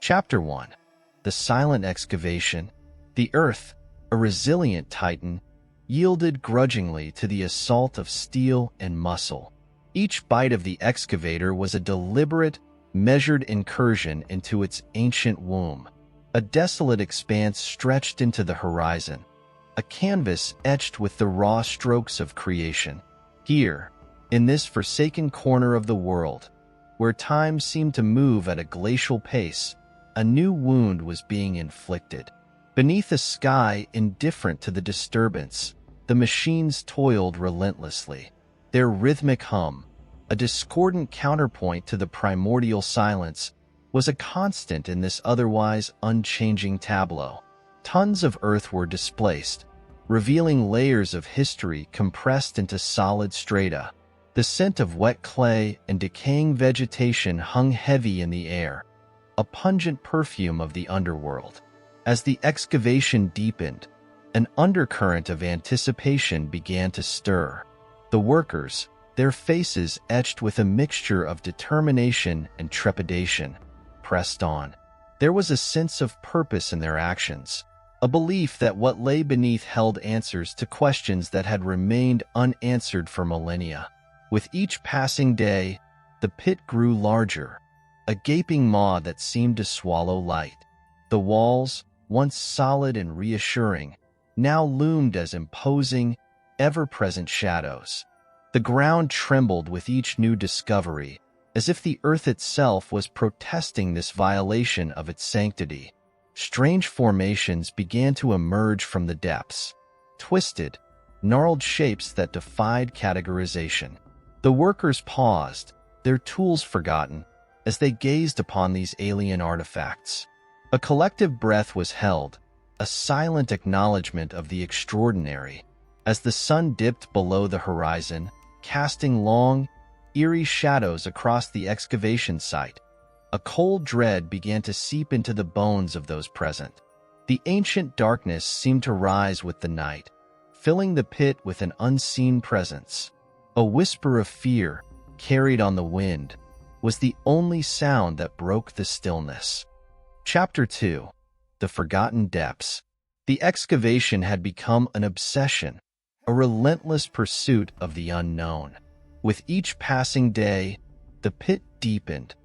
Chapter 1. The Silent Excavation. The earth, a resilient titan, yielded grudgingly to the assault of steel and muscle. Each bite of the excavator was a deliberate, measured incursion into its ancient womb. A desolate expanse stretched into the horizon, a canvas etched with the raw strokes of creation. Here, in this forsaken corner of the world, where time seemed to move at a glacial pace, a new wound was being inflicted. Beneath a sky indifferent to the disturbance, the machines toiled relentlessly. Their rhythmic hum, a discordant counterpoint to the primordial silence, was a constant in this otherwise unchanging tableau. Tons of earth were displaced, revealing layers of history compressed into solid strata. The scent of wet clay and decaying vegetation hung heavy in the air, a pungent perfume of the underworld. As the excavation deepened, an undercurrent of anticipation began to stir. The workers, their faces etched with a mixture of determination and trepidation, pressed on. There was a sense of purpose in their actions, a belief that what lay beneath held answers to questions that had remained unanswered for millennia. With each passing day, the pit grew larger, a gaping maw that seemed to swallow light. The walls, once solid and reassuring, now loomed as imposing, ever-present shadows. The ground trembled with each new discovery, as if the earth itself was protesting this violation of its sanctity. Strange formations began to emerge from the depths, twisted, gnarled shapes that defied categorization. The workers paused, their tools forgotten, as they gazed upon these alien artifacts. A collective breath was held, a silent acknowledgement of the extraordinary. As the sun dipped below the horizon, casting long, eerie shadows across the excavation site, a cold dread began to seep into the bones of those present. The ancient darkness seemed to rise with the night, filling the pit with an unseen presence. A whisper of fear, carried on the wind, was the only sound that broke the stillness. Chapter 2. The Forgotten Depths. The excavation had become an obsession, a relentless pursuit of the unknown. With each passing day, the pit deepened,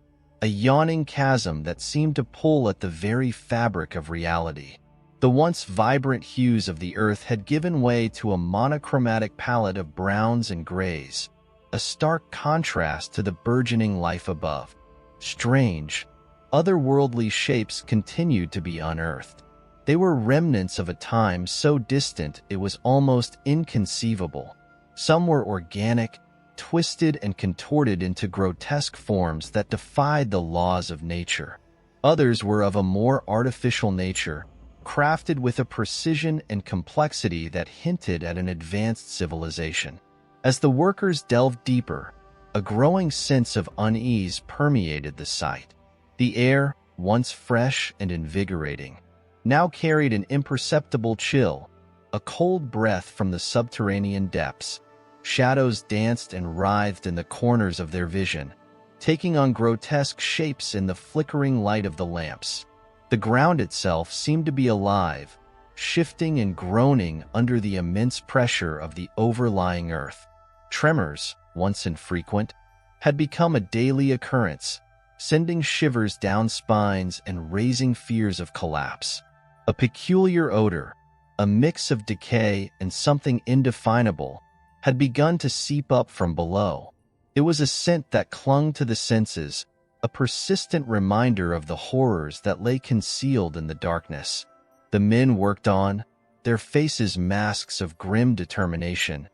a yawning chasm that seemed to pull at the very fabric of reality. The once vibrant hues of the earth had given way to a monochromatic palette of browns and grays, a stark contrast to the burgeoning life above. Strange, otherworldly shapes continued to be unearthed. They were remnants of a time so distant it was almost inconceivable. Some were organic, twisted and contorted into grotesque forms that defied the laws of nature. Others were of a more artificial nature, crafted with a precision and complexity that hinted at an advanced civilization. As the workers delved deeper, a growing sense of unease permeated the site. The air, once fresh and invigorating, now carried an imperceptible chill, a cold breath from the subterranean depths. Shadows danced and writhed in the corners of their vision, taking on grotesque shapes in the flickering light of the lamps. The ground itself seemed to be alive, shifting and groaning under the immense pressure of the overlying earth. Tremors, once infrequent, had become a daily occurrence, sending shivers down spines and raising fears of collapse. A peculiar odor, a mix of decay and something indefinable, had begun to seep up from below. It was a scent that clung to the senses, a persistent reminder of the horrors that lay concealed in the darkness. The men worked on, their faces masks of grim determination,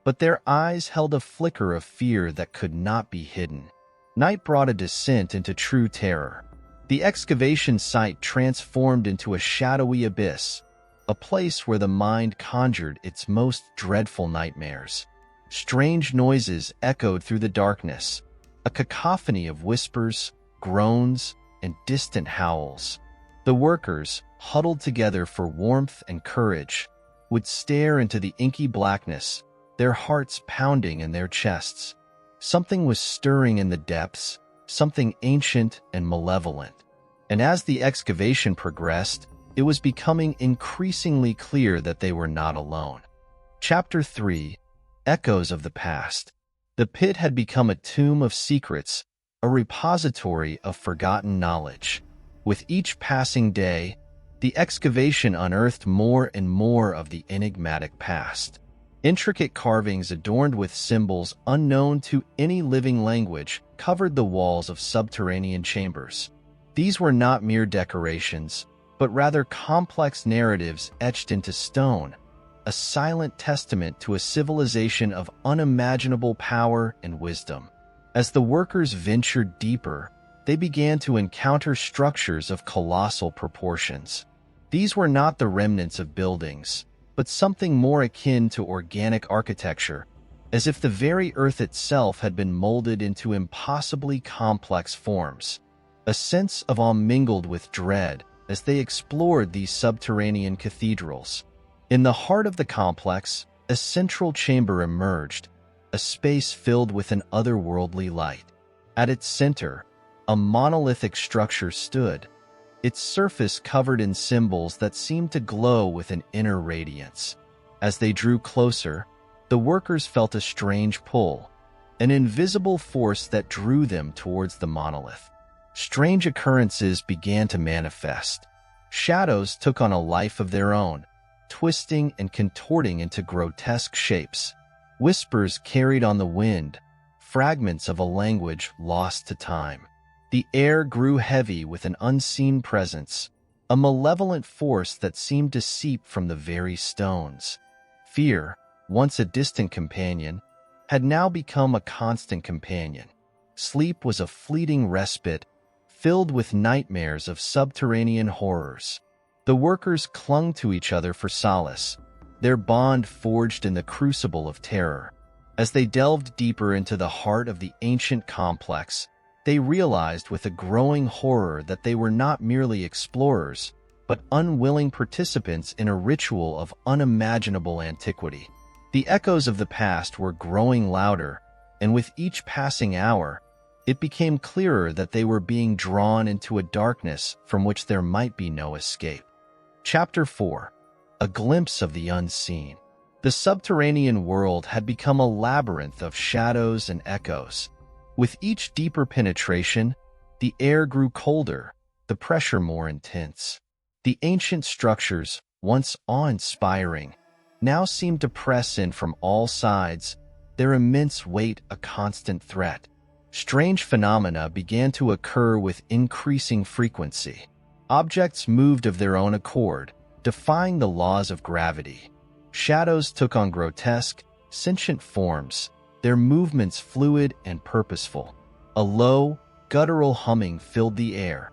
but their eyes held a flicker of fear that could not be hidden. Night brought a descent into true terror. The excavation site transformed into a shadowy abyss, a place where the mind conjured its most dreadful nightmares. Strange noises echoed through the darkness, a cacophony of whispers, groans, and distant howls. The workers, huddled together for warmth and courage, would stare into the inky blackness, their hearts pounding in their chests. Something was stirring in the depths, something ancient and malevolent. And as the excavation progressed, it was becoming increasingly clear that they were not alone. Chapter 3: Echoes of the Past. The pit had become a tomb of secrets, a repository of forgotten knowledge. With each passing day, the excavation unearthed more and more of the enigmatic past. Intricate carvings adorned with symbols unknown to any living language covered the walls of subterranean chambers. These were not mere decorations, but rather complex narratives etched into stone, a silent testament to a civilization of unimaginable power and wisdom. As the workers ventured deeper, they began to encounter structures of colossal proportions. These were not the remnants of buildings, but something more akin to organic architecture, as if the very earth itself had been molded into impossibly complex forms. A sense of awe mingled with dread as they explored these subterranean cathedrals. In the heart of the complex, a central chamber emerged, a space filled with an otherworldly light. At its center, a monolithic structure stood, its surface covered in symbols that seemed to glow with an inner radiance. As they drew closer, the workers felt a strange pull, an invisible force that drew them towards the monolith. Strange occurrences began to manifest. Shadows took on a life of their own, twisting and contorting into grotesque shapes. Whispers carried on the wind, fragments of a language lost to time. The air grew heavy with an unseen presence, a malevolent force that seemed to seep from the very stones. Fear, once a distant companion, had now become a constant companion. Sleep was a fleeting respite, filled with nightmares of subterranean horrors. The workers clung to each other for solace, their bond forged in the crucible of terror. As they delved deeper into the heart of the ancient complex, they realized with a growing horror that they were not merely explorers, but unwilling participants in a ritual of unimaginable antiquity. The echoes of the past were growing louder, and with each passing hour, it became clearer that they were being drawn into a darkness from which there might be no escape. Chapter 4: A Glimpse of the Unseen. The subterranean world had become a labyrinth of shadows and echoes. With each deeper penetration, the air grew colder, the pressure more intense. The ancient structures, once awe-inspiring, now seemed to press in from all sides, their immense weight a constant threat. Strange phenomena began to occur with increasing frequency. Objects moved of their own accord, defying the laws of gravity. Shadows took on grotesque, sentient forms, their movements fluid and purposeful. A low, guttural humming filled the air,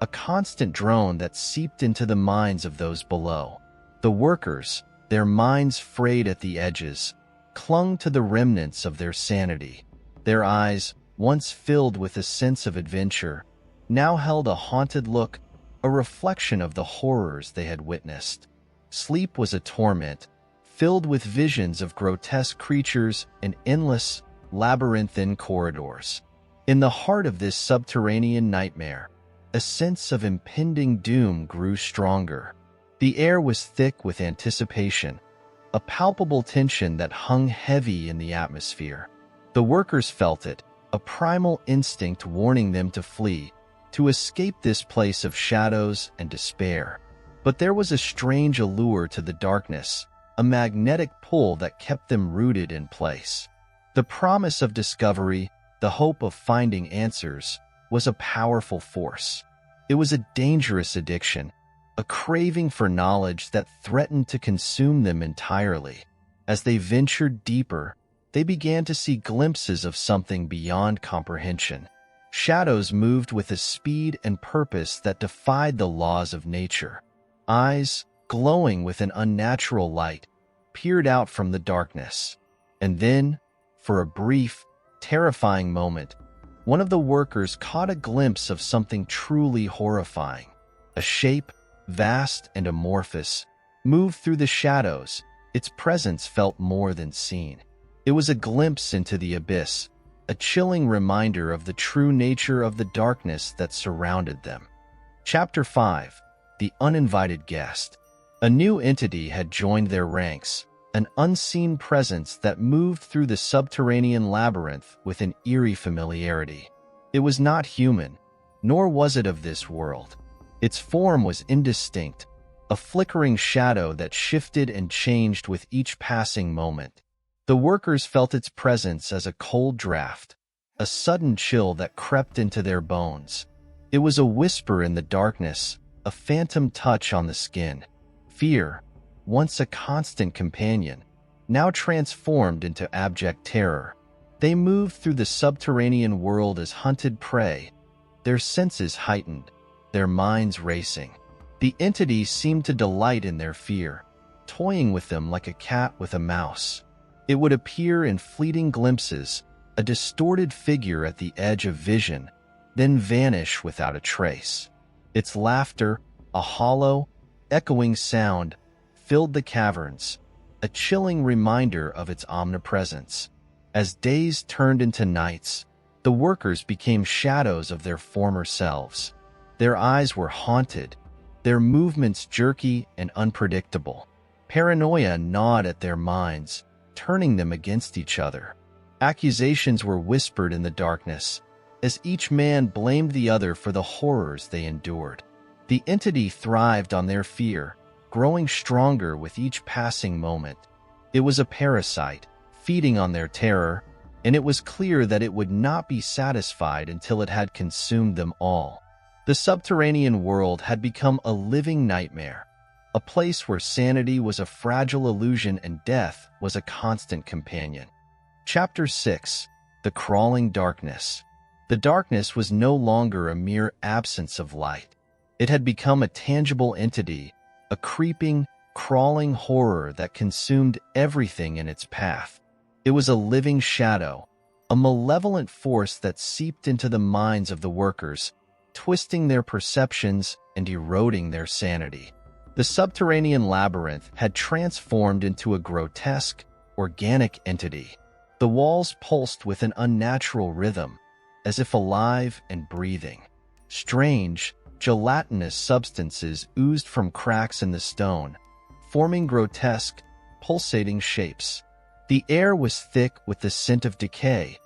a constant drone that seeped into the minds of those below. The workers, their minds frayed at the edges, clung to the remnants of their sanity. Their eyes, once filled with a sense of adventure, now held a haunted look, a reflection of the horrors they had witnessed. Sleep was a torment, filled with visions of grotesque creatures and endless, labyrinthine corridors. In the heart of this subterranean nightmare, a sense of impending doom grew stronger. The air was thick with anticipation, a palpable tension that hung heavy in the atmosphere. The workers felt it, a primal instinct warning them to flee, to escape this place of shadows and despair. But there was a strange allure to the darkness, a magnetic pull that kept them rooted in place. The promise of discovery, the hope of finding answers, was a powerful force. It was a dangerous addiction, a craving for knowledge that threatened to consume them entirely. As they ventured deeper, they began to see glimpses of something beyond comprehension. Shadows moved with a speed and purpose that defied the laws of nature. Eyes, glowing with an unnatural light, peered out from the darkness. And then, for a brief, terrifying moment, one of the workers caught a glimpse of something truly horrifying. A shape, vast and amorphous, moved through the shadows. Its presence felt more than seen. It was a glimpse into the abyss, a chilling reminder of the true nature of the darkness that surrounded them. Chapter 5. The Uninvited Guest. A new entity had joined their ranks, an unseen presence that moved through the subterranean labyrinth with an eerie familiarity. It was not human, nor was it of this world. Its form was indistinct, a flickering shadow that shifted and changed with each passing moment. The workers felt its presence as a cold draft, a sudden chill that crept into their bones. It was a whisper in the darkness, a phantom touch on the skin. Fear, once a constant companion, now transformed into abject terror. They moved through the subterranean world as hunted prey, their senses heightened, their minds racing. The entity seemed to delight in their fear, toying with them like a cat with a mouse. It would appear in fleeting glimpses, a distorted figure at the edge of vision, then vanish without a trace. Its laughter, a hollow, echoing sound, filled the caverns, a chilling reminder of its omnipresence. As days turned into nights, the workers became shadows of their former selves. Their eyes were haunted, their movements jerky and unpredictable. Paranoia gnawed at their minds, turning them against each other. Accusations were whispered in the darkness, as each man blamed the other for the horrors they endured. The entity thrived on their fear, growing stronger with each passing moment. It was a parasite, feeding on their terror, and it was clear that it would not be satisfied until it had consumed them all. The subterranean world had become a living nightmare, a place where sanity was a fragile illusion and death was a constant companion. Chapter 6. The Crawling Darkness. The darkness was no longer a mere absence of light. It had become a tangible entity, a creeping, crawling horror that consumed everything in its path. It was a living shadow, a malevolent force that seeped into the minds of the workers, twisting their perceptions and eroding their sanity. The subterranean labyrinth had transformed into a grotesque, organic entity. The walls pulsed with an unnatural rhythm, as if alive and breathing. Strange, gelatinous substances oozed from cracks in the stone, forming grotesque, pulsating shapes. The air was thick with the scent of decay,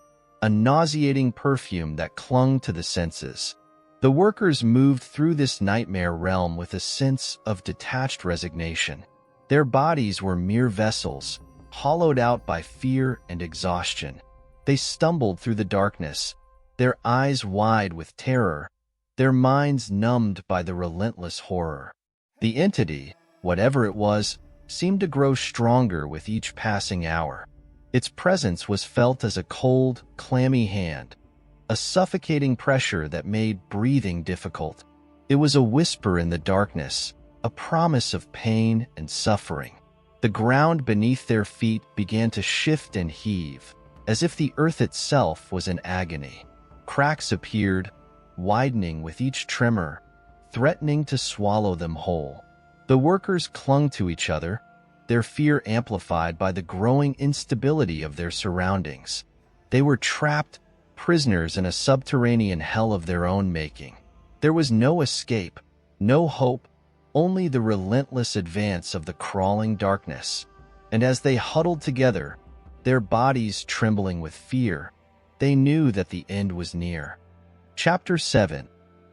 a nauseating perfume that clung to the senses. The workers moved through this nightmare realm with a sense of detached resignation. Their bodies were mere vessels, hollowed out by fear and exhaustion. They stumbled through the darkness, their eyes wide with terror, their minds numbed by the relentless horror. The entity, whatever it was, seemed to grow stronger with each passing hour. Its presence was felt as a cold, clammy hand, a suffocating pressure that made breathing difficult. It was a whisper in the darkness, a promise of pain and suffering. The ground beneath their feet began to shift and heave, as if the earth itself was in agony. Cracks appeared, widening with each tremor, threatening to swallow them whole. The workers clung to each other, their fear amplified by the growing instability of their surroundings. They were trapped, prisoners in a subterranean hell of their own making. There was no escape, no hope, only the relentless advance of the crawling darkness. And as they huddled together, their bodies trembling with fear, they knew that the end was near. Chapter 7.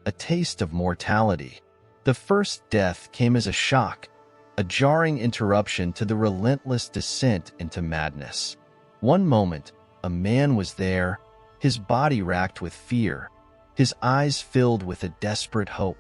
A Taste of Mortality. The first death came as a shock, a jarring interruption to the relentless descent into madness. One moment, a man was there, his body racked with fear, his eyes filled with a desperate hope.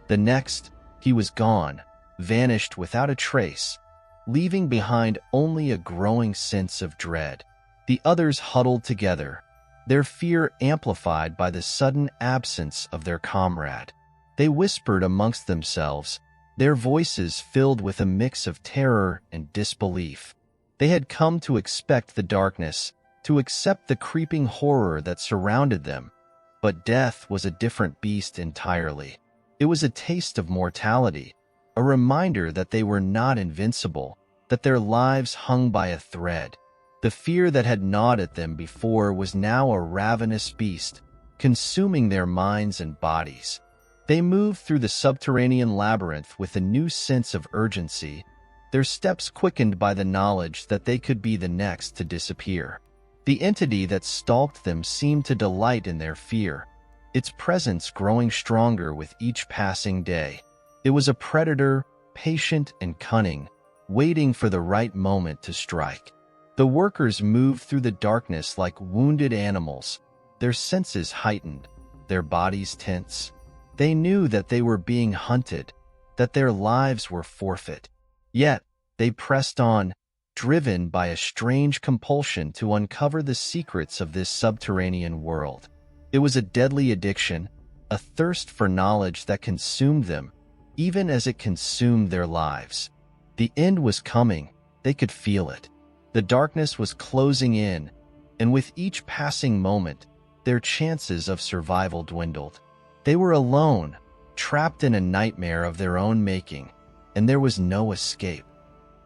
The next, he was gone, vanished without a trace, leaving behind only a growing sense of dread. The others huddled together, their fear amplified by the sudden absence of their comrade. They whispered amongst themselves, their voices filled with a mix of terror and disbelief. They had come to expect the darkness, to accept the creeping horror that surrounded them, but death was a different beast entirely. It was a taste of mortality, a reminder that they were not invincible, that their lives hung by a thread. The fear that had gnawed at them before was now a ravenous beast, consuming their minds and bodies. They moved through the subterranean labyrinth with a new sense of urgency, their steps quickened by the knowledge that they could be the next to disappear. The entity that stalked them seemed to delight in their fear, its presence growing stronger with each passing day. It was a predator, patient and cunning, waiting for the right moment to strike. The workers moved through the darkness like wounded animals, their senses heightened, their bodies tense. They knew that they were being hunted, that their lives were forfeit. Yet, they pressed on, driven by a strange compulsion to uncover the secrets of this subterranean world. It was a deadly addiction, a thirst for knowledge that consumed them, even as it consumed their lives. The end was coming, they could feel it. The darkness was closing in, and with each passing moment, their chances of survival dwindled. They were alone, trapped in a nightmare of their own making, and there was no escape.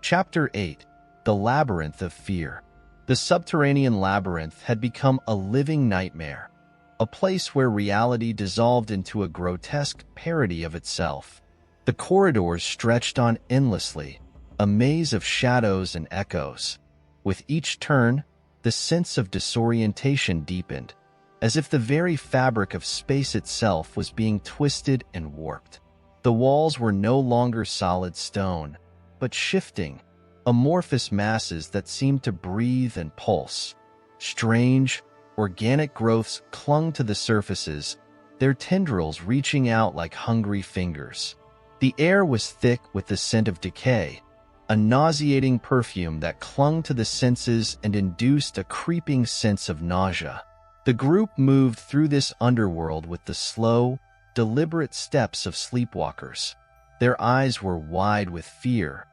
Chapter 8: The Labyrinth of Fear. The subterranean labyrinth had become a living nightmare, a place where reality dissolved into a grotesque parody of itself. The corridors stretched on endlessly, a maze of shadows and echoes. With each turn, the sense of disorientation deepened, as if the very fabric of space itself was being twisted and warped. The walls were no longer solid stone, but shifting, amorphous masses that seemed to breathe and pulse. Strange, organic growths clung to the surfaces, their tendrils reaching out like hungry fingers. The air was thick with the scent of decay, a nauseating perfume that clung to the senses and induced a creeping sense of nausea. The group moved through this underworld with the slow, deliberate steps of sleepwalkers. Their eyes were wide with fear,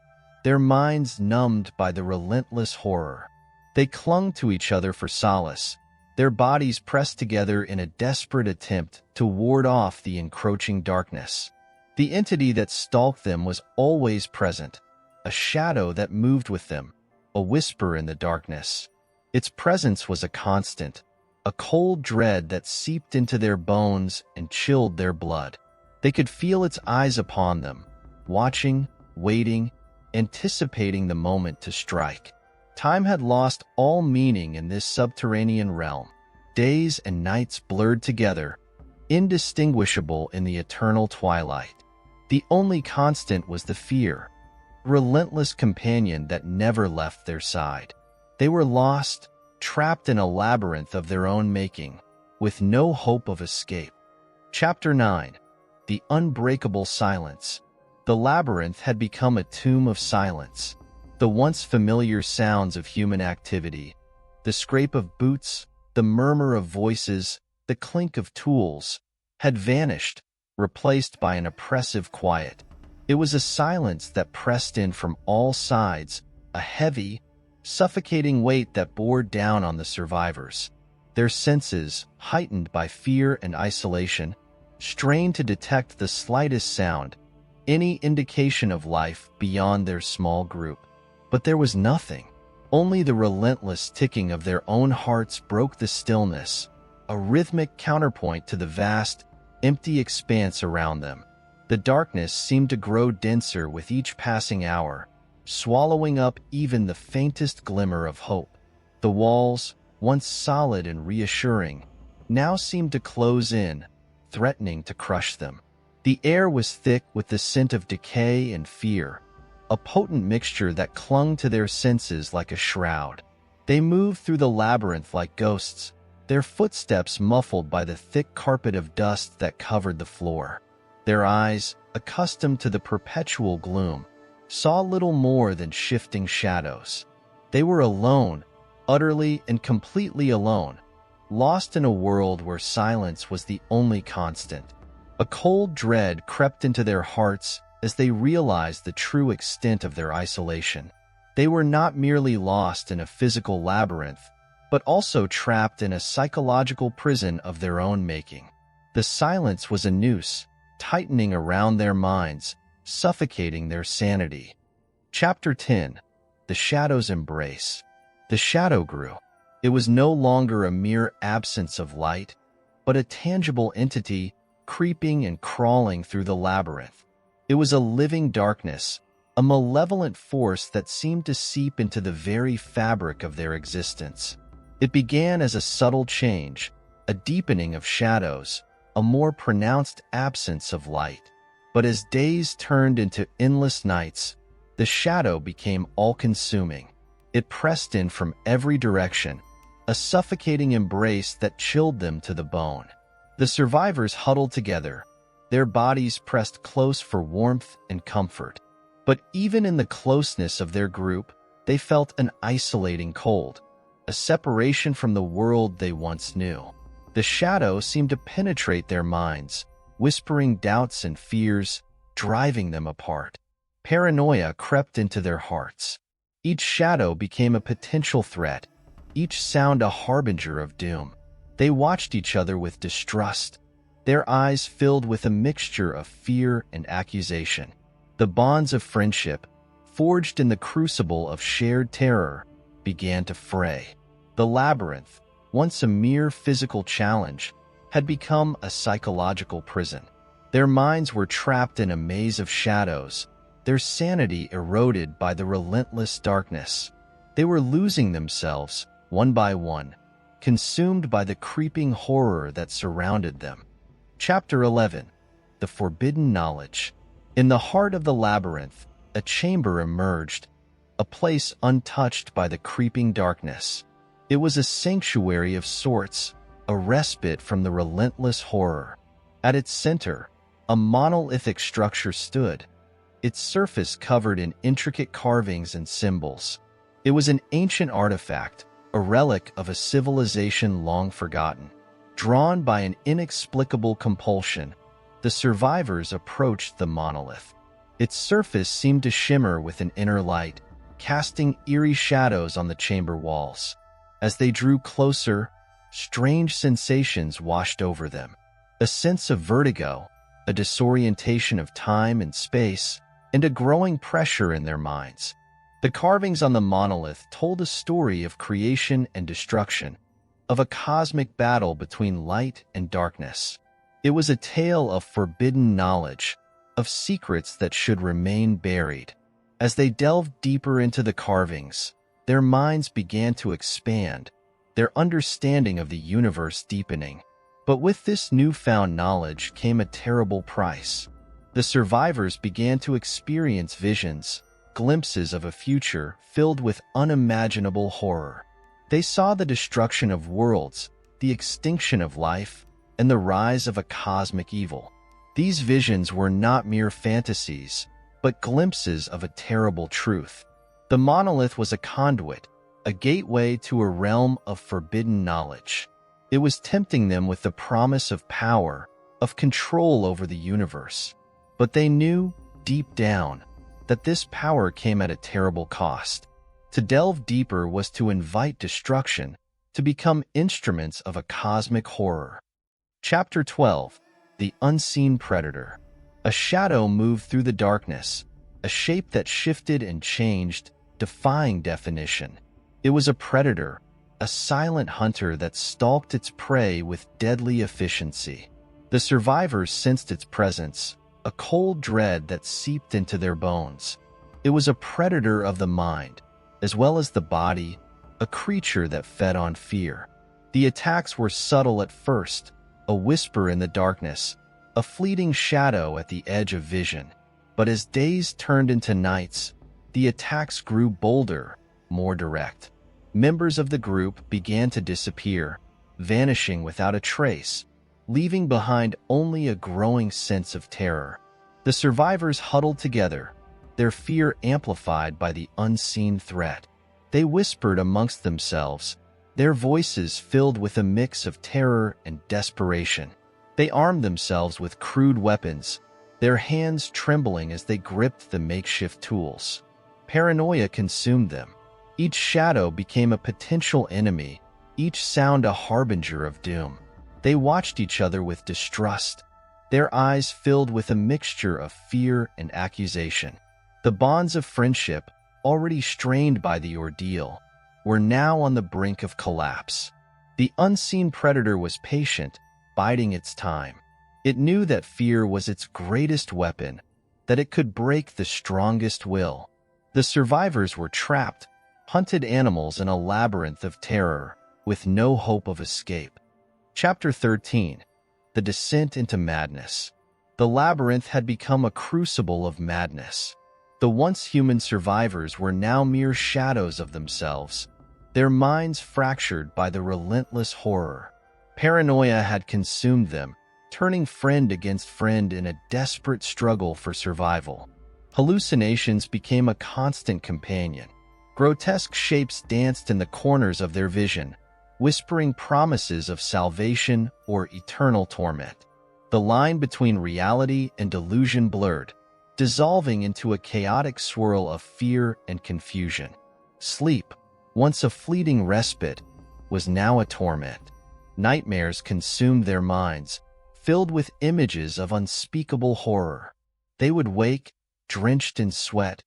their minds numbed by the relentless horror. They clung to each other for solace, their bodies pressed together in a desperate attempt to ward off the encroaching darkness. The entity that stalked them was always present, a shadow that moved with them, a whisper in the darkness. Its presence was a constant, a cold dread that seeped into their bones and chilled their blood. They could feel its eyes upon them, watching, waiting, anticipating the moment to strike. Time had lost all meaning in this subterranean realm. Days and nights blurred together, indistinguishable in the eternal twilight. The only constant was the fear, relentless companion that never left their side. They were lost, trapped in a labyrinth of their own making, with no hope of escape. Chapter 9: The Unbreakable Silence. The labyrinth had become a tomb of silence. The once familiar sounds of human activity, the scrape of boots, the murmur of voices, the clink of tools, had vanished, replaced by an oppressive quiet. It was a silence that pressed in from all sides, a heavy, suffocating weight that bore down on the survivors. Their senses, heightened by fear and isolation, strained to detect the slightest sound, any indication of life beyond their small group. But there was nothing. Only the relentless ticking of their own hearts broke the stillness, a rhythmic counterpoint to the vast, empty expanse around them. The darkness seemed to grow denser with each passing hour, swallowing up even the faintest glimmer of hope. The walls, once solid and reassuring, now seemed to close in, threatening to crush them. The air was thick with the scent of decay and fear, a potent mixture that clung to their senses like a shroud. They moved through the labyrinth like ghosts, their footsteps muffled by the thick carpet of dust that covered the floor. Their eyes, accustomed to the perpetual gloom, saw little more than shifting shadows. They were alone, utterly and completely alone, lost in a world where silence was the only constant. A cold dread crept into their hearts as they realized the true extent of their isolation. They were not merely lost in a physical labyrinth, but also trapped in a psychological prison of their own making. The silence was a noose, tightening around their minds, suffocating their sanity. Chapter 10: The Shadow's Embrace. The shadow grew. It was no longer a mere absence of light, but a tangible entity, creeping and crawling through the labyrinth. It was a living darkness, a malevolent force that seemed to seep into the very fabric of their existence. It began as a subtle change, a deepening of shadows, a more pronounced absence of light. But as days turned into endless nights, the shadow became all-consuming. It pressed in from every direction, a suffocating embrace that chilled them to the bone. The survivors huddled together, their bodies pressed close for warmth and comfort. But even in the closeness of their group, they felt an isolating cold, a separation from the world they once knew. The shadow seemed to penetrate their minds, whispering doubts and fears, driving them apart. Paranoia crept into their hearts. Each shadow became a potential threat, each sound a harbinger of doom. They watched each other with distrust, their eyes filled with a mixture of fear and accusation. The bonds of friendship, forged in the crucible of shared terror, began to fray. The labyrinth, once a mere physical challenge, had become a psychological prison. Their minds were trapped in a maze of shadows, their sanity eroded by the relentless darkness. They were losing themselves, one by one, consumed by the creeping horror that surrounded them. Chapter 11. The Forbidden Knowledge. In the heart of the labyrinth, a chamber emerged, a place untouched by the creeping darkness. It was a sanctuary of sorts, a respite from the relentless horror. At its center, a monolithic structure stood, its surface covered in intricate carvings and symbols. It was an ancient artifact, a relic of a civilization long forgotten. Drawn by an inexplicable compulsion, the survivors approached the monolith. Its surface seemed to shimmer with an inner light, casting eerie shadows on the chamber walls. As they drew closer, strange sensations washed over them. A sense of vertigo, a disorientation of time and space, and a growing pressure in their minds. The carvings on the monolith told a story of creation and destruction, of a cosmic battle between light and darkness. It was a tale of forbidden knowledge, of secrets that should remain buried. As they delved deeper into the carvings, their minds began to expand, their understanding of the universe deepening. But with this newfound knowledge came a terrible price. The survivors began to experience visions, glimpses of a future filled with unimaginable horror. They saw the destruction of worlds, the extinction of life, and the rise of a cosmic evil. These visions were not mere fantasies, but glimpses of a terrible truth. The monolith was a conduit, a gateway to a realm of forbidden knowledge. It was tempting them with the promise of power, of control over the universe. But they knew, deep down, that this power came at a terrible cost. To delve deeper was to invite destruction, to become instruments of a cosmic horror. Chapter 12. The Unseen Predator. A shadow moved through the darkness, a shape that shifted and changed, defying definition. It was a predator, a silent hunter that stalked its prey with deadly efficiency. The survivors sensed its presence, a cold dread that seeped into their bones. It was a predator of the mind, as well as the body, a creature that fed on fear. The attacks were subtle at first, a whisper in the darkness, a fleeting shadow at the edge of vision. But as days turned into nights, the attacks grew bolder, more direct. Members of the group began to disappear, vanishing without a trace, leaving behind only a growing sense of terror. The survivors huddled together, their fear amplified by the unseen threat. They whispered amongst themselves, their voices filled with a mix of terror and desperation. They armed themselves with crude weapons, their hands trembling as they gripped the makeshift tools. Paranoia consumed them. Each shadow became a potential enemy, each sound a harbinger of doom. They watched each other with distrust, their eyes filled with a mixture of fear and accusation. The bonds of friendship, already strained by the ordeal, were now on the brink of collapse. The unseen predator was patient, biding its time. It knew that fear was its greatest weapon, that it could break the strongest will. The survivors were trapped, hunted animals in a labyrinth of terror, with no hope of escape. Chapter 13. The Descent into Madness. The labyrinth had become a crucible of madness. The once human survivors were now mere shadows of themselves, their minds fractured by the relentless horror. Paranoia had consumed them, turning friend against friend in a desperate struggle for survival. Hallucinations became a constant companion. Grotesque shapes danced in the corners of their vision, whispering promises of salvation or eternal torment. The line between reality and delusion blurred, dissolving into a chaotic swirl of fear and confusion. Sleep, once a fleeting respite, was now a torment. Nightmares consumed their minds, filled with images of unspeakable horror. They would wake, drenched in sweat,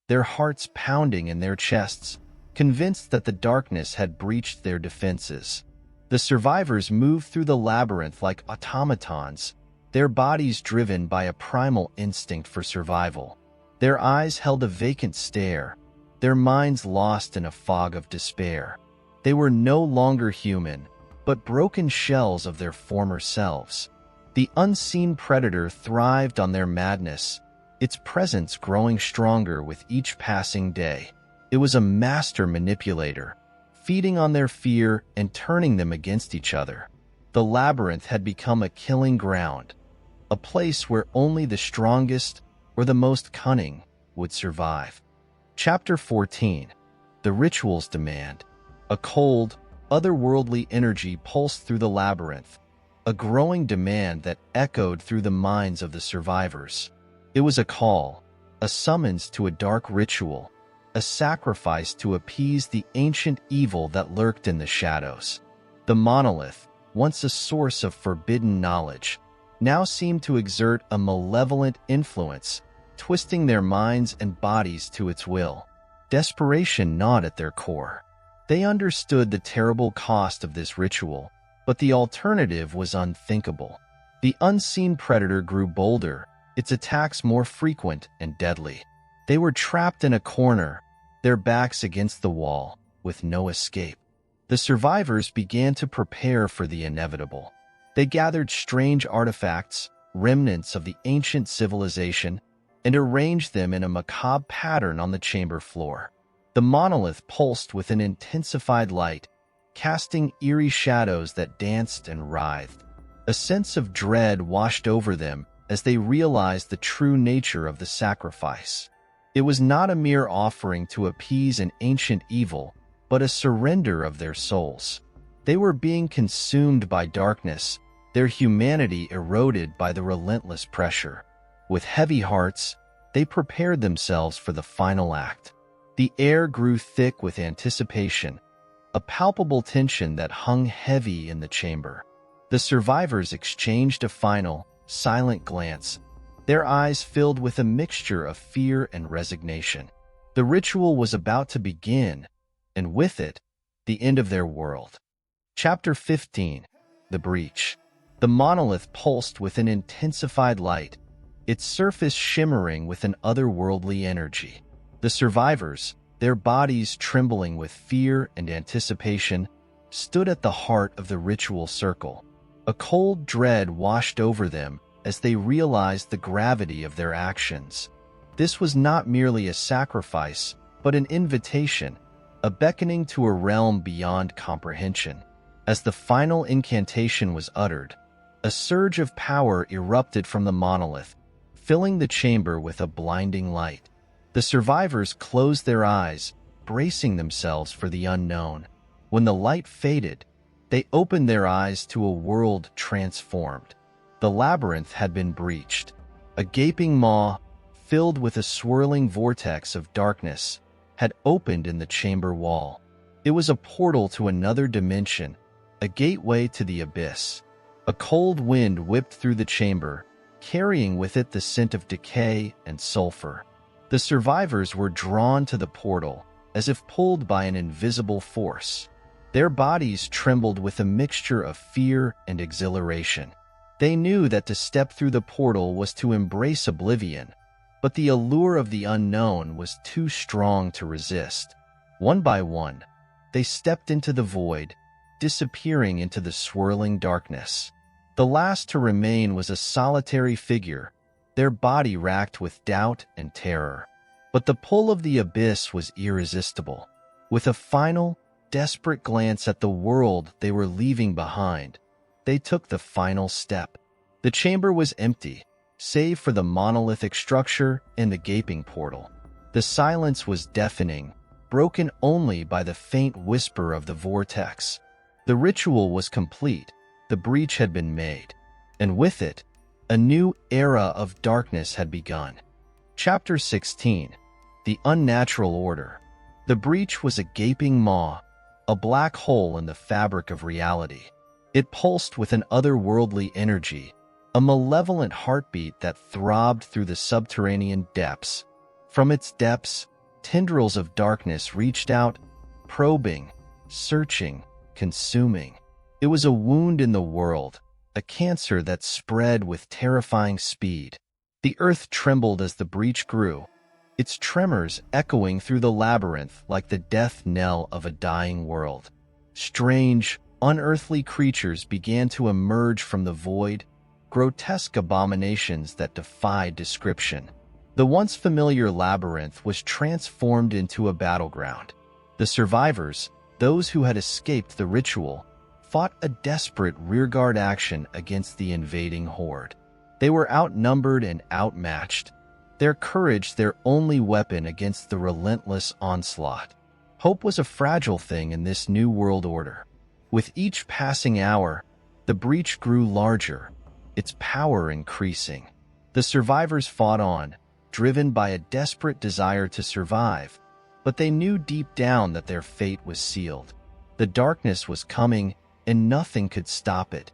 their hearts pounding in their chests, convinced that the darkness had breached their defenses. The survivors moved through the labyrinth like automatons, their bodies driven by a primal instinct for survival. Their eyes held a vacant stare, their minds lost in a fog of despair. They were no longer human, but broken shells of their former selves. The unseen predator thrived on their madness, its presence growing stronger with each passing day. It was a master manipulator, feeding on their fear and turning them against each other. The labyrinth had become a killing ground, a place where only the strongest or the most cunning would survive. Chapter 14. The Ritual's Demand. A cold, otherworldly energy pulsed through the labyrinth, a growing demand that echoed through the minds of the survivors. It was a call, a summons to a dark ritual, a sacrifice to appease the ancient evil that lurked in the shadows. The monolith, once a source of forbidden knowledge, now seemed to exert a malevolent influence, twisting their minds and bodies to its will. Desperation gnawed at their core. They understood the terrible cost of this ritual, but the alternative was unthinkable. The unseen predator grew bolder, its attacks more frequent and deadly. They were trapped in a corner, their backs against the wall, with no escape. The survivors began to prepare for the inevitable. They gathered strange artifacts, remnants of the ancient civilization, and arranged them in a macabre pattern on the chamber floor. The monolith pulsed with an intensified light, casting eerie shadows that danced and writhed. A sense of dread washed over them as they realized the true nature of the sacrifice. It was not a mere offering to appease an ancient evil, but a surrender of their souls. They were being consumed by darkness, their humanity eroded by the relentless pressure. With heavy hearts, they prepared themselves for the final act. The air grew thick with anticipation, a palpable tension that hung heavy in the chamber. The survivors exchanged a final, silent glance, their eyes filled with a mixture of fear and resignation. The ritual was about to begin, and with it, the end of their world. Chapter 15. The Breach. The monolith pulsed with an intensified light, its surface shimmering with an otherworldly energy. The survivors, their bodies trembling with fear and anticipation, stood at the heart of the ritual circle. A cold dread washed over them as they realized the gravity of their actions. This was not merely a sacrifice, but an invitation, a beckoning to a realm beyond comprehension. As the final incantation was uttered, a surge of power erupted from the monolith, filling the chamber with a blinding light. The survivors closed their eyes, bracing themselves for the unknown. When the light faded, they opened their eyes to a world transformed. The labyrinth had been breached. A gaping maw, filled with a swirling vortex of darkness, had opened in the chamber wall. It was a portal to another dimension, a gateway to the abyss. A cold wind whipped through the chamber, carrying with it the scent of decay and sulfur. The survivors were drawn to the portal, as if pulled by an invisible force. Their bodies trembled with a mixture of fear and exhilaration. They knew that to step through the portal was to embrace oblivion, but the allure of the unknown was too strong to resist. One by one, they stepped into the void, disappearing into the swirling darkness. The last to remain was a solitary figure, their body racked with doubt and terror. But the pull of the abyss was irresistible. With a final, desperate glance at the world they were leaving behind, they took the final step. The chamber was empty, save for the monolithic structure and the gaping portal. The silence was deafening, broken only by the faint whisper of the vortex. The ritual was complete, the breach had been made, and with it, a new era of darkness had begun. Chapter 16. The Unnatural Order. The breach was a gaping maw, a black hole in the fabric of reality. It pulsed with an otherworldly energy, a malevolent heartbeat that throbbed through the subterranean depths. From its depths, tendrils of darkness reached out, probing, searching, consuming. It was a wound in the world, a cancer that spread with terrifying speed. The earth trembled as the breach grew, its tremors echoing through the labyrinth like the death knell of a dying world. Strange, unearthly creatures began to emerge from the void, grotesque abominations that defied description. The once familiar labyrinth was transformed into a battleground. The survivors, those who had escaped the ritual, fought a desperate rearguard action against the invading horde. They were outnumbered and outmatched, their courage their only weapon against the relentless onslaught. Hope was a fragile thing in this new world order. With each passing hour, the breach grew larger, its power increasing. The survivors fought on, driven by a desperate desire to survive, but they knew deep down that their fate was sealed. The darkness was coming, and nothing could stop it.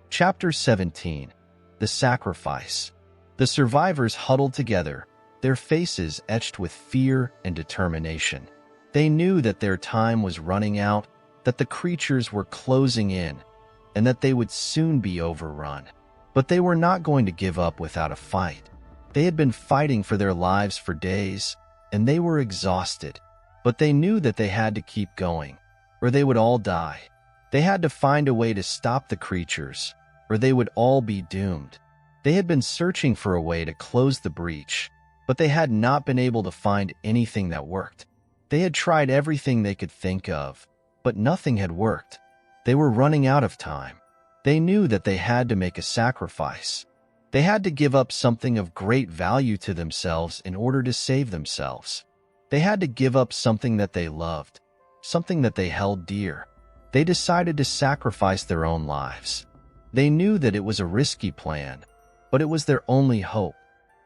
Chapter 17. The Sacrifice. The survivors huddled together, their faces etched with fear and determination. They knew that their time was running out, that the creatures were closing in, and that they would soon be overrun. But they were not going to give up without a fight. They had been fighting for their lives for days, and they were exhausted. But they knew that they had to keep going, or they would all die. They had to find a way to stop the creatures, or they would all be doomed. They had been searching for a way to close the breach, but they had not been able to find anything that worked. They had tried everything they could think of, but nothing had worked. They were running out of time. They knew that they had to make a sacrifice. They had to give up something of great value to themselves in order to save themselves. They had to give up something that they loved, something that they held dear. They decided to sacrifice their own lives. They knew that it was a risky plan, but it was their only hope.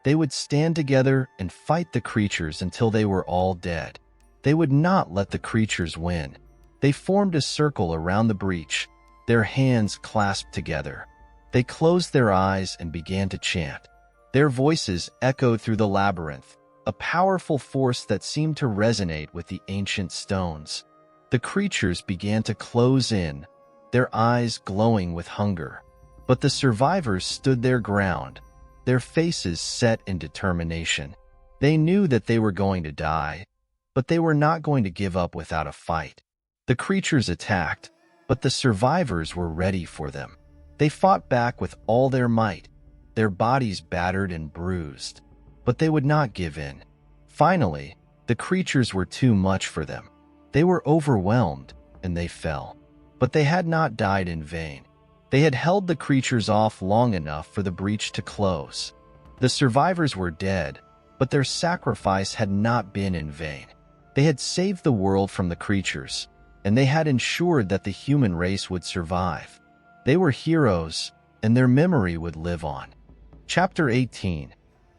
They would stand together and fight the creatures until they were all dead. They would not let the creatures win. They formed a circle around the breach, their hands clasped together. They closed their eyes and began to chant. Their voices echoed through the labyrinth, a powerful force that seemed to resonate with the ancient stones. The creatures began to close in, their eyes glowing with hunger. But the survivors stood their ground, their faces set in determination. They knew that they were going to die, but they were not going to give up without a fight. The creatures attacked, but the survivors were ready for them. They fought back with all their might, their bodies battered and bruised, but they would not give in. Finally, the creatures were too much for them. They were overwhelmed, and they fell. But they had not died in vain. They had held the creatures off long enough for the breach to close. The survivors were dead, but their sacrifice had not been in vain. They had saved the world from the creatures, and they had ensured that the human race would survive. They were heroes, and their memory would live on. Chapter 18.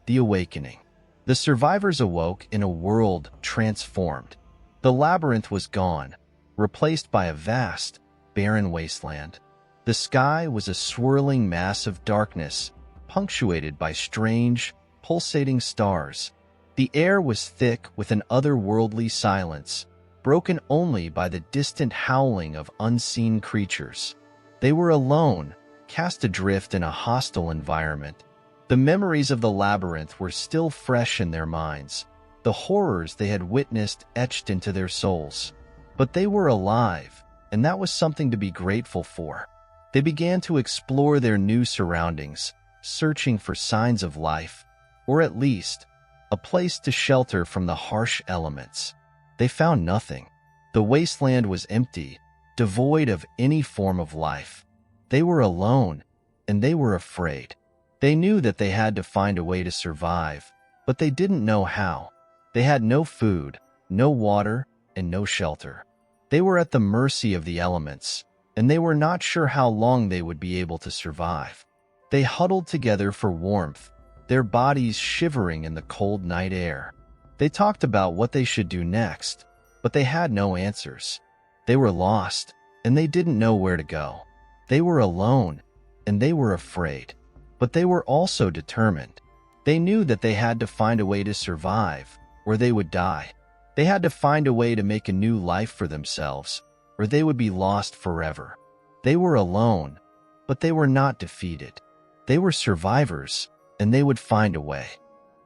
The Awakening. The survivors awoke in a world transformed. The labyrinth was gone, replaced by a vast, barren wasteland. The sky was a swirling mass of darkness, punctuated by strange, pulsating stars. The air was thick with an otherworldly silence, broken only by the distant howling of unseen creatures. They were alone, cast adrift in a hostile environment. The memories of the labyrinth were still fresh in their minds, the horrors they had witnessed etched into their souls. But they were alive, and that was something to be grateful for. They began to explore their new surroundings, searching for signs of life, or at least, a place to shelter from the harsh elements. They found nothing. The wasteland was empty, devoid of any form of life. They were alone, and they were afraid. They knew that they had to find a way to survive, but they didn't know how. They had no food, no water, and no shelter. They were at the mercy of the elements, and they were not sure how long they would be able to survive. They huddled together for warmth, their bodies shivering in the cold night air. They talked about what they should do next, but they had no answers. They were lost, and they didn't know where to go. They were alone, and they were afraid, but they were also determined. They knew that they had to find a way to survive, or they would die. They had to find a way to make a new life for themselves, or they would be lost forever. They were alone, but they were not defeated. They were survivors, and they would find a way.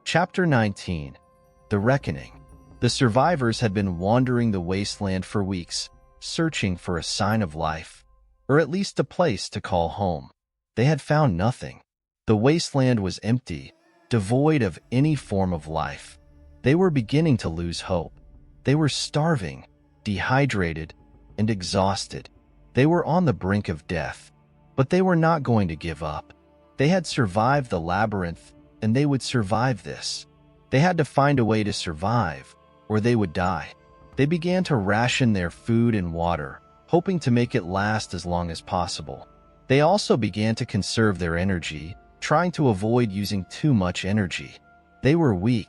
Chapter 19. The Reckoning. The survivors had been wandering the wasteland for weeks, searching for a sign of life, or at least a place to call home. They had found nothing. The wasteland was empty, devoid of any form of life. They were beginning to lose hope. They were starving, dehydrated, and exhausted. They were on the brink of death, but they were not going to give up. They had survived the labyrinth, and they would survive this. They had to find a way to survive, or they would die. They began to ration their food and water, hoping to make it last as long as possible. They also began to conserve their energy, trying to avoid using too much energy. They were weak,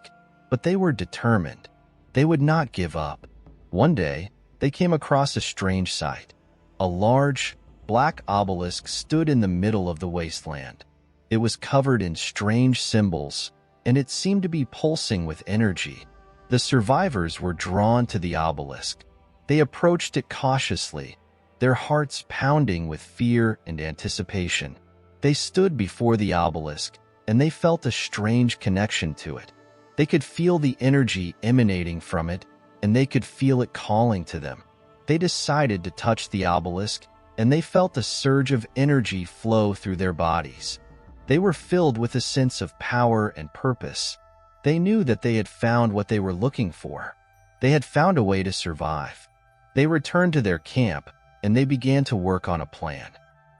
but they were determined. They would not give up. One day, they came across a strange sight. A large, black obelisk stood in the middle of the wasteland. It was covered in strange symbols, and it seemed to be pulsing with energy. The survivors were drawn to the obelisk. They approached it cautiously, their hearts pounding with fear and anticipation. They stood before the obelisk, and they felt a strange connection to it. They could feel the energy emanating from it, and they could feel it calling to them. They decided to touch the obelisk, and they felt a surge of energy flow through their bodies. They were filled with a sense of power and purpose. They knew that they had found what they were looking for. They had found a way to survive. They returned to their camp, and they began to work on a plan.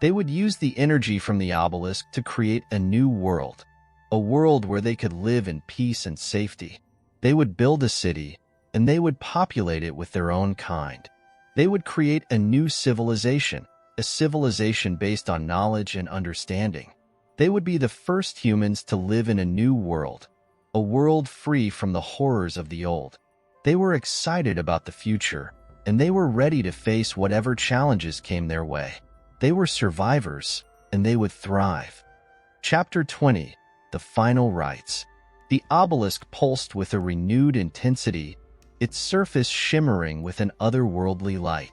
They would use the energy from the obelisk to create a new world, a world where they could live in peace and safety. They would build a city, and they would populate it with their own kind. They would create a new civilization, a civilization based on knowledge and understanding. They would be the first humans to live in a new world, a world free from the horrors of the old. They were excited about the future, and they were ready to face whatever challenges came their way. They were survivors, and they would thrive. Chapter 20. The Final Rites. The obelisk pulsed with a renewed intensity, its surface shimmering with an otherworldly light.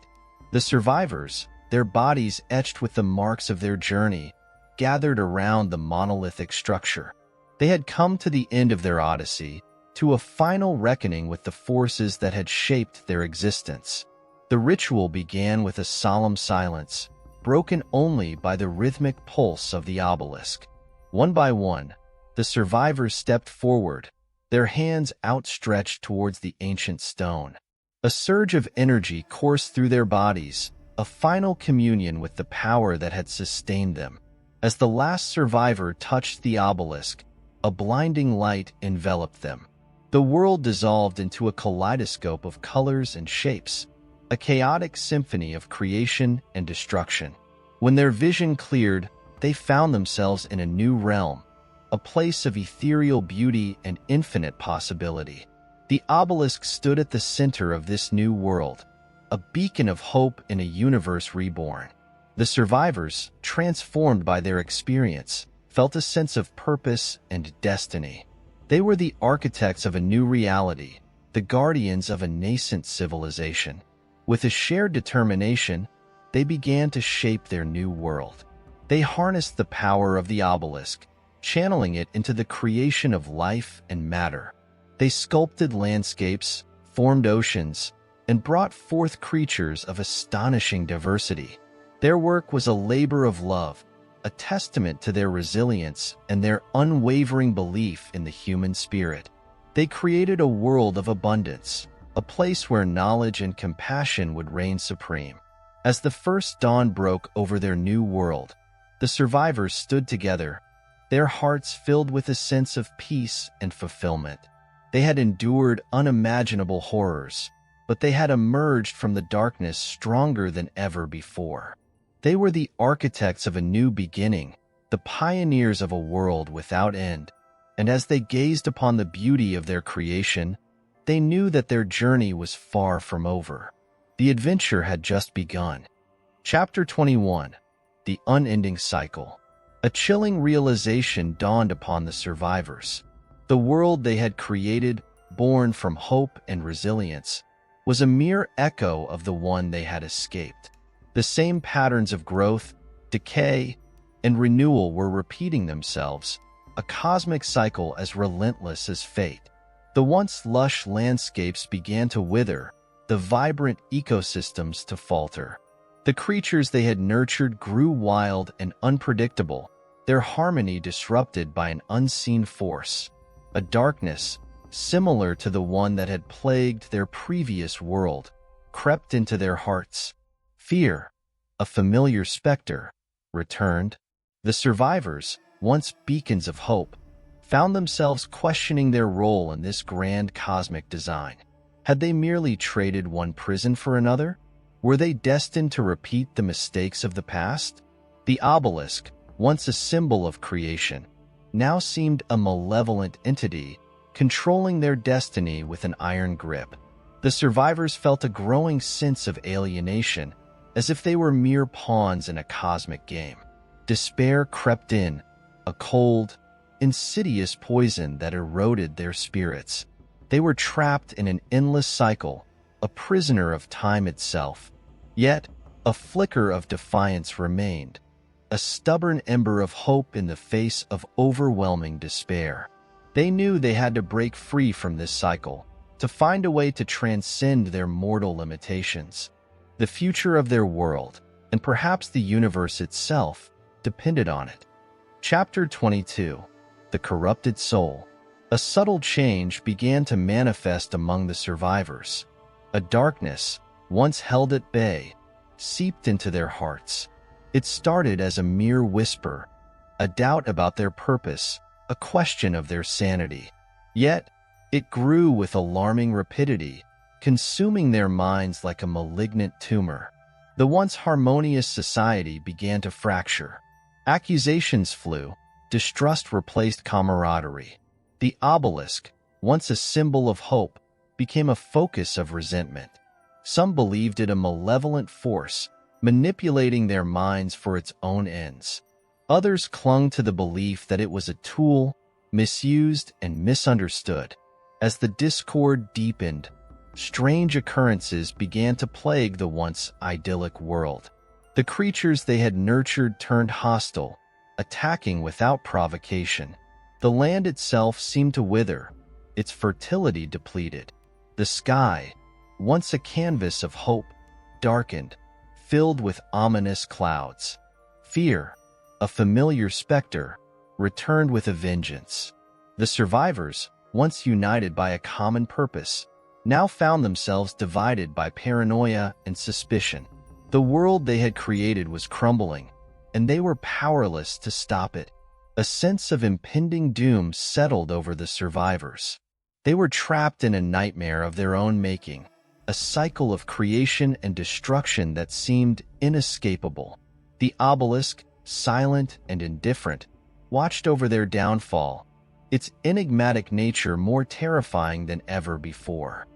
The survivors, their bodies etched with the marks of their journey, gathered around the monolithic structure. They had come to the end of their odyssey, to a final reckoning with the forces that had shaped their existence. The ritual began with a solemn silence, broken only by the rhythmic pulse of the obelisk. One by one, the survivors stepped forward, their hands outstretched towards the ancient stone. A surge of energy coursed through their bodies, a final communion with the power that had sustained them. As the last survivor touched the obelisk, a blinding light enveloped them. The world dissolved into a kaleidoscope of colors and shapes, a chaotic symphony of creation and destruction. When their vision cleared, they found themselves in a new realm, a place of ethereal beauty and infinite possibility. The obelisk stood at the center of this new world, a beacon of hope in a universe reborn. The survivors, transformed by their experience, felt a sense of purpose and destiny. They were the architects of a new reality, the guardians of a nascent civilization. With a shared determination, they began to shape their new world. They harnessed the power of the obelisk, channeling it into the creation of life and matter. They sculpted landscapes, formed oceans, and brought forth creatures of astonishing diversity. Their work was a labor of love, a testament to their resilience and their unwavering belief in the human spirit. They created a world of abundance, a place where knowledge and compassion would reign supreme. As the first dawn broke over their new world, the survivors stood together, their hearts filled with a sense of peace and fulfillment. They had endured unimaginable horrors, but they had emerged from the darkness stronger than ever before. They were the architects of a new beginning, the pioneers of a world without end, and as they gazed upon the beauty of their creation, they knew that their journey was far from over. The adventure had just begun. Chapter 21: The Unending Cycle. A chilling realization dawned upon the survivors. The world they had created, born from hope and resilience, was a mere echo of the one they had escaped. The same patterns of growth, decay, and renewal were repeating themselves, a cosmic cycle as relentless as fate. The once lush landscapes began to wither, the vibrant ecosystems to falter. The creatures they had nurtured grew wild and unpredictable, their harmony disrupted by an unseen force. A darkness, similar to the one that had plagued their previous world, crept into their hearts. Fear, a familiar specter, returned. The survivors, once beacons of hope, found themselves questioning their role in this grand cosmic design. Had they merely traded one prison for another? Were they destined to repeat the mistakes of the past? The obelisk, once a symbol of creation, now seemed a malevolent entity, controlling their destiny with an iron grip. The survivors felt a growing sense of alienation, as if they were mere pawns in a cosmic game. Despair crept in, a cold, insidious poison that eroded their spirits. They were trapped in an endless cycle, a prisoner of time itself. Yet, a flicker of defiance remained, a stubborn ember of hope in the face of overwhelming despair. They knew they had to break free from this cycle, to find a way to transcend their mortal limitations. The future of their world, and perhaps the universe itself, depended on it. Chapter 22: The Corrupted Soul. A subtle change began to manifest among the survivors. A darkness, once held at bay, seeped into their hearts. It started as a mere whisper, a doubt about their purpose, a question of their sanity. Yet, it grew with alarming rapidity, consuming their minds like a malignant tumor. The once harmonious society began to fracture. Accusations flew, distrust replaced camaraderie. The obelisk, once a symbol of hope, became a focus of resentment. Some believed it a malevolent force, manipulating their minds for its own ends. Others clung to the belief that it was a tool, misused and misunderstood. As the discord deepened, strange occurrences began to plague the once idyllic world. The creatures they had nurtured turned hostile, attacking without provocation. The land itself seemed to wither, its fertility depleted. The sky, once a canvas of hope, darkened, filled with ominous clouds. Fear, a familiar specter, returned with a vengeance. The survivors, once united by a common purpose, now found themselves divided by paranoia and suspicion. The world they had created was crumbling, and they were powerless to stop it. A sense of impending doom settled over the survivors. They were trapped in a nightmare of their own making, a cycle of creation and destruction that seemed inescapable. The obelisk, silent and indifferent, watched over their downfall, its enigmatic nature more terrifying than ever before.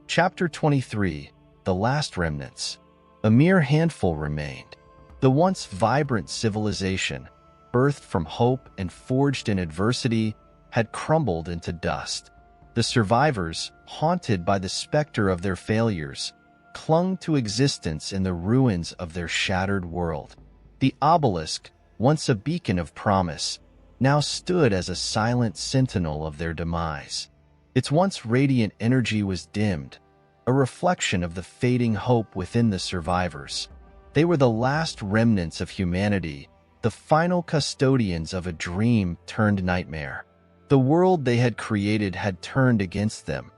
Chapter 23: The Last Remnants. A mere handful remained. The once vibrant civilization, birthed from hope and forged in adversity, had crumbled into dust. The survivors, haunted by the specter of their failures, clung to existence in the ruins of their shattered world. The obelisk, once a beacon of promise, now stood as a silent sentinel of their demise. Its once radiant energy was dimmed, a reflection of the fading hope within the survivors. They were the last remnants of humanity, the final custodians of a dream turned nightmare. The world they had created had turned against them,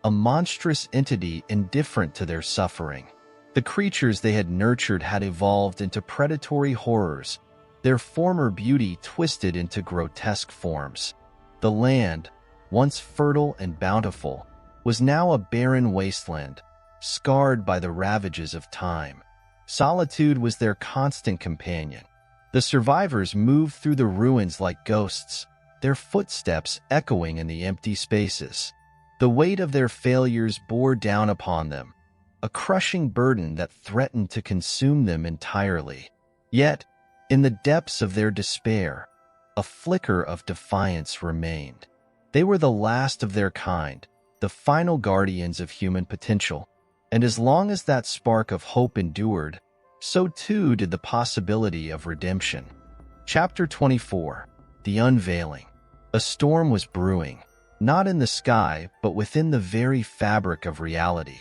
a monstrous entity indifferent to their suffering. The creatures they had nurtured had evolved into predatory horrors, their former beauty twisted into grotesque forms. The land, once fertile and bountiful, was now a barren wasteland, scarred by the ravages of time. Solitude was their constant companion. The survivors moved through the ruins like ghosts, their footsteps echoing in the empty spaces. The weight of their failures bore down upon them, a crushing burden that threatened to consume them entirely. Yet, in the depths of their despair, a flicker of defiance remained. They were the last of their kind, the final guardians of human potential, and as long as that spark of hope endured, so too did the possibility of redemption. Chapter 24. The Unveiling. A storm was brewing, not in the sky, but within the very fabric of reality.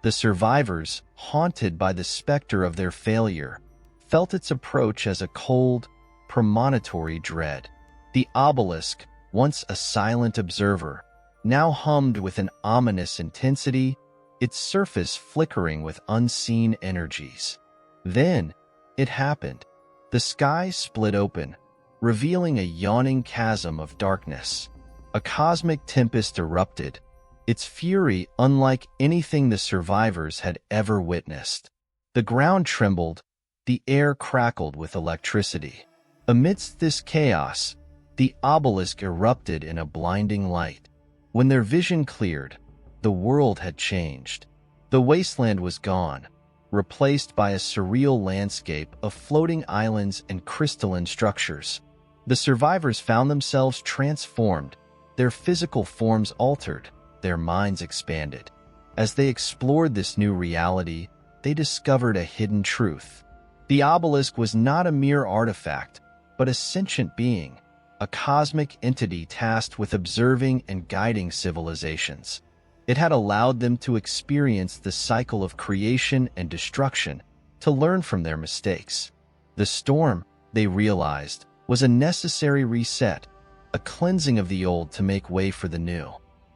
The survivors, haunted by the specter of their failure, felt its approach as a cold, premonitory dread. The obelisk, once a silent observer, now hummed with an ominous intensity, its surface flickering with unseen energies. Then, it happened. The sky split open, revealing a yawning chasm of darkness. A cosmic tempest erupted, its fury unlike anything the survivors had ever witnessed. The ground trembled, the air crackled with electricity. Amidst this chaos, the obelisk erupted in a blinding light. When their vision cleared, the world had changed. The wasteland was gone, replaced by a surreal landscape of floating islands and crystalline structures. The survivors found themselves transformed, their physical forms altered, their minds expanded. As they explored this new reality, they discovered a hidden truth. The obelisk was not a mere artifact, but a sentient being, a cosmic entity tasked with observing and guiding civilizations. It had allowed them to experience the cycle of creation and destruction, to learn from their mistakes. The storm, they realized, was a necessary reset, a cleansing of the old to make way for the new.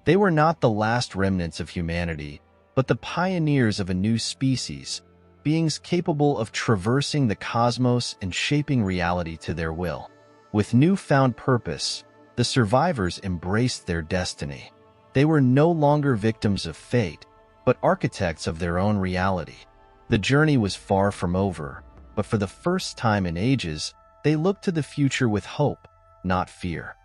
They were not the last remnants of humanity, but the pioneers of a new species, beings capable of traversing the cosmos and shaping reality to their will. With newfound purpose, the survivors embraced their destiny. They were no longer victims of fate, but architects of their own reality. The journey was far from over, but for the first time in ages, they looked to the future with hope, not fear.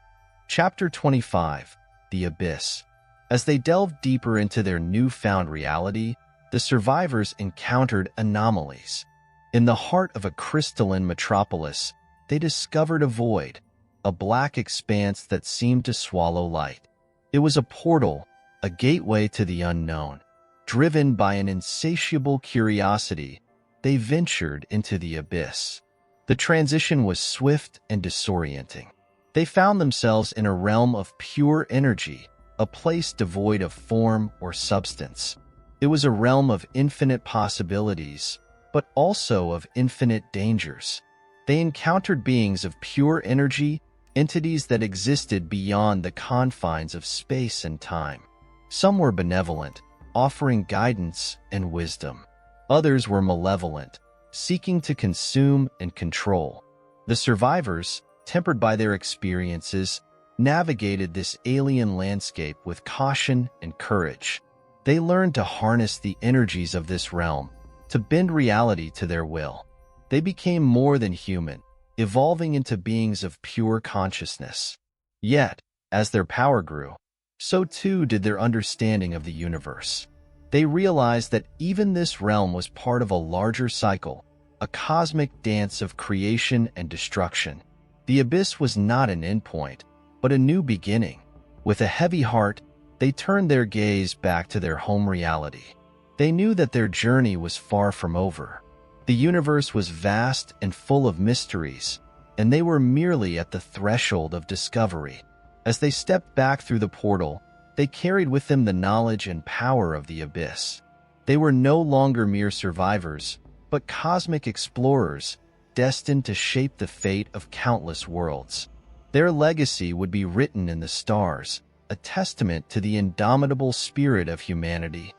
Chapter 25. The Abyss. As they delved deeper into their newfound reality, the survivors encountered anomalies. In the heart of a crystalline metropolis, they discovered a void, a black expanse that seemed to swallow light. It was a portal, a gateway to the unknown. Driven by an insatiable curiosity, they ventured into the abyss. The transition was swift and disorienting. They found themselves in a realm of pure energy, a place devoid of form or substance. It was a realm of infinite possibilities, but also of infinite dangers. They encountered beings of pure energy, entities that existed beyond the confines of space and time. Some were benevolent, offering guidance and wisdom. Others were malevolent, seeking to consume and control. The survivors, tempered by their experiences, navigated this alien landscape with caution and courage. They learned to harness the energies of this realm, to bend reality to their will. They became more than human, evolving into beings of pure consciousness. Yet, as their power grew, so too did their understanding of the universe. They realized that even this realm was part of a larger cycle, a cosmic dance of creation and destruction. The abyss was not an endpoint, but a new beginning. With a heavy heart, they turned their gaze back to their home reality. They knew that their journey was far from over. The universe was vast and full of mysteries, and they were merely at the threshold of discovery. As they stepped back through the portal, they carried with them the knowledge and power of the abyss. They were no longer mere survivors, but cosmic explorers, destined to shape the fate of countless worlds. Their legacy would be written in the stars, a testament to the indomitable spirit of humanity.